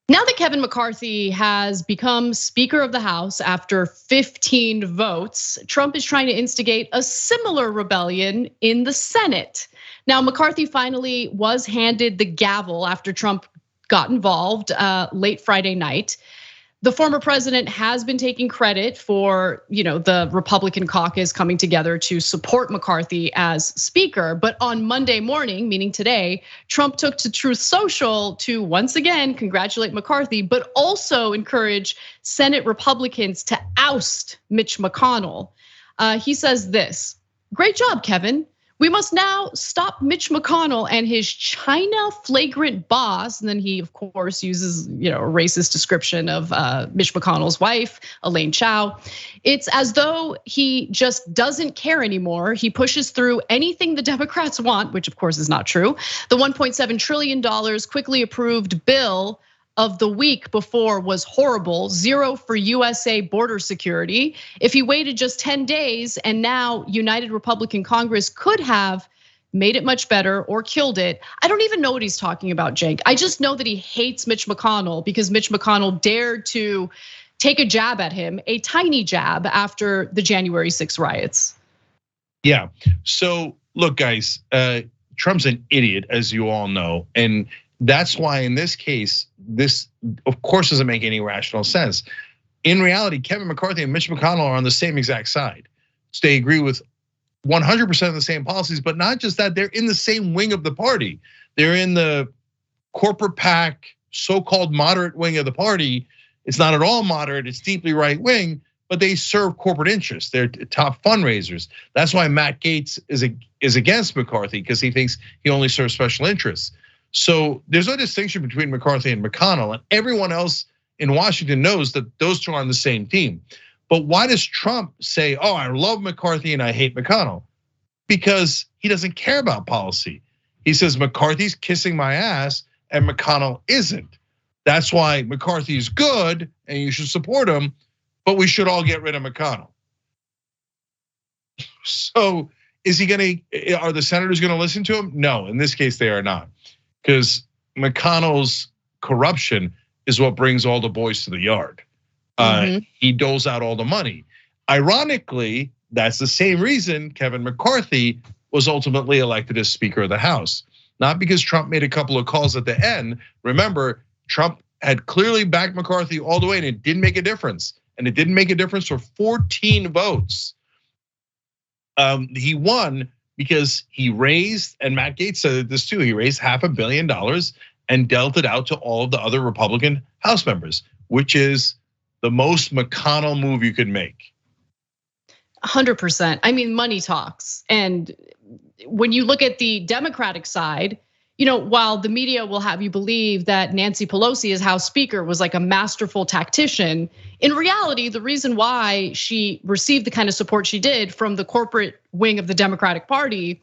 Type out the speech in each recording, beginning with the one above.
Now that Kevin McCarthy has become Speaker of the House after 15 votes, Trump is trying to instigate a similar rebellion in the Senate. Now, McCarthy finally was handed the gavel after Trump got involved late Friday night. The former president has been taking credit for, the Republican caucus coming together to support McCarthy as Speaker. But on Monday morning, meaning today, Trump took to Truth Social to once again congratulate McCarthy, but also encourage Senate Republicans to oust Mitch McConnell. He says this: "Great job, Kevin. We must now stop Mitch McConnell and his China flagrant boss." And then he, of course, uses a racist description of Mitch McConnell's wife, Elaine Chao. It's as though he just doesn't care anymore. He pushes through anything the Democrats want, which of course is not true. The $1.7 trillion quickly approved bill of the week before was horrible, zero for USA border security. If he waited just 10 days and now United Republican Congress could have made it much better or killed it. I don't even know what he's talking about, Cenk. I just know that he hates Mitch McConnell because Mitch McConnell dared to take a jab at him, a tiny jab, after the January 6 riots. Yeah, so look guys, Trump's an idiot, as you all know. And that's why in this case, this of course doesn't make any rational sense. In reality, Kevin McCarthy and Mitch McConnell are on the same exact side. So they agree with 100% of the same policies, but not just that, they're in the same wing of the party. They're in the corporate PAC, so-called moderate wing of the party. It's not at all moderate, it's deeply right wing, but they serve corporate interests. They're top fundraisers. That's why Matt Gaetz is against McCarthy, because he thinks he only serves special interests. So there's no distinction between McCarthy and McConnell, and everyone else in Washington knows that those two are on the same team. But why does Trump say, "Oh, I love McCarthy and I hate McConnell"? Because he doesn't care about policy. He says McCarthy's kissing my ass and McConnell isn't. That's why McCarthy is good and you should support him, but we should all get rid of McConnell. So are the senators gonna listen to him? No, in this case they are not. Because McConnell's corruption is what brings all the boys to the yard. He doles out all the money. Ironically, that's the same reason Kevin McCarthy was ultimately elected as Speaker of the House. Not because Trump made a couple of calls at the end. Remember, Trump had clearly backed McCarthy all the way and it didn't make a difference. And it didn't make a difference for 14 votes. He won because he raised, and Matt Gaetz said this too, he raised $500 million and dealt it out to all of the other Republican House members, which is the most McConnell move you could make. 100%. I mean, money talks. And when you look at the Democratic side, while the media will have you believe that Nancy Pelosi as House Speaker was like a masterful tactician, in reality, the reason why she received the kind of support she did from the corporate wing of the Democratic Party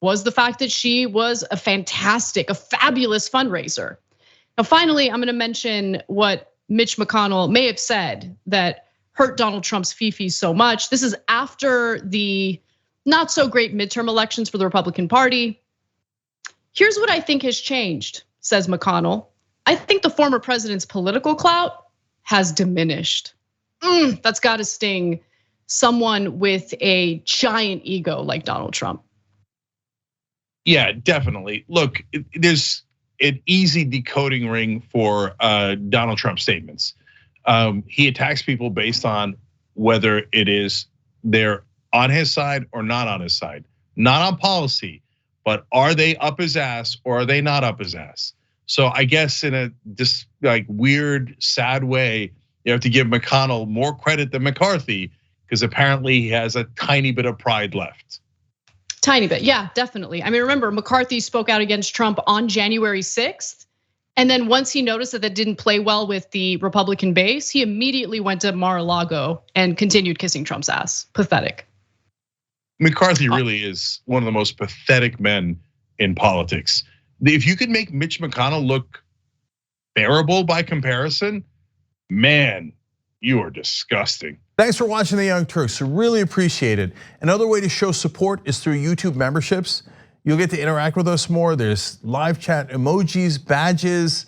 was the fact that she was a fabulous fundraiser. Now, finally, I'm gonna mention what Mitch McConnell may have said that hurt Donald Trump's fifi so much. This is after the not so great midterm elections for the Republican Party. "Here's what I think has changed," says McConnell. "I think the former president's political clout has diminished." That's gotta sting someone with a giant ego like Donald Trump. Yeah, definitely. Look, there's an easy decoding ring for Donald Trump statements. He attacks people based on whether it is they're on his side or not on his side, not on policy. But are they up his ass or are they not up his ass? So I guess in a just like weird, sad way, you have to give McConnell more credit than McCarthy because apparently he has a tiny bit of pride left. Tiny bit, yeah, definitely. I mean, remember, McCarthy spoke out against Trump on January 6th. And then once he noticed that didn't play well with the Republican base, he immediately went to Mar-a-Lago and continued kissing Trump's ass. Pathetic. McCarthy really is one of the most pathetic men in politics. If you could make Mitch McConnell look bearable by comparison, man, you are disgusting. Thanks for watching The Young Turks, really appreciate it. Another way to show support is through YouTube memberships. You'll get to interact with us more. There's live chat emojis, badges.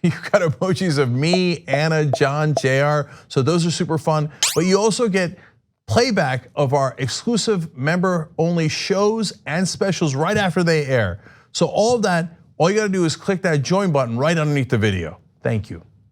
You got emojis of me, Anna, John, JR. So those are super fun. But you also get playback of our exclusive member-only shows and specials right after they air. So all of that, all you gotta do is click that join button right underneath the video. Thank you.